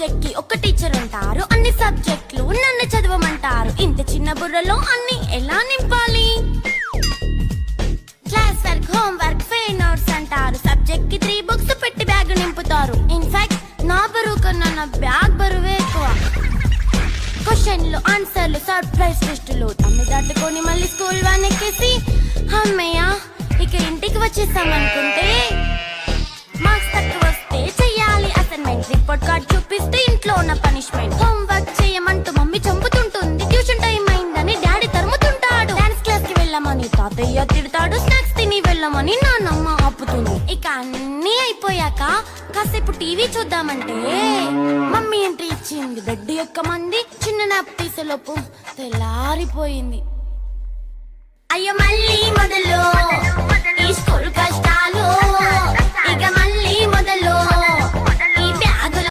Subject కి ఒక teacher ఉంటారు, అన్ని సబ్జెక్టులు నన్ను చదవమంటారు. ఇంత చిన్న బుర్రలో అన్ని ఎలా నింపాలి? Class work, home work, fair notes అంటారు. సబ్జెక్ట్ కి 3 బుక్స్ పెట్టి బ్యాగ్ నింపుతారు. ఇన్ఫాక్ట్ నా బరువు కన్నా నా బ్యాగ్ బరువే ఎక్కువ. క్వశ్చన్లు, ఆన్సర్లు, సర్ప్రైజ్ టెస్టులు తమ్మి దాటుకొని మళ్ళీ స్కూల్ వ్యాన్ ఎక్కేసి అమ్మయ్య ఇక ఇంటికి వచ్చేసామనుకుంటే మార్క్స్ తక్కువ వస్తే చెయ్యాలి అసైన్మెంట్. రిపోర్ట్ కార్డ్ చూపిస్తే ఇంట్లో ఉన్న పనిష్మెంట్. హోమ్ వర్క్ చేయమంటూ మమ్మీ చంపుతుంటుంది. ట్యూషన్ టైం అయిందని డాడీ తరుముతుంటాడు. డాన్స్ క్లాస్ కి వెళ్ళమని తాతయ్య తిడతాడు. స్నాక్స్ తిని వెళ్ళమని నాన్నమ్మ ఆపుతుంది. ఇక అన్నీ అయిపోయాక కాసేపు టీవీ చూద్దామంటే మమ్మీ ఎంట్రీ ఇచ్చింది. బెడ్ యొక్క మంది చిన్న నాప్ తీసేలోపు తెల్లారిపోయింది. అయ్యో మళ్ళీ మొదలు ఈ స్కూల్ కష్టం.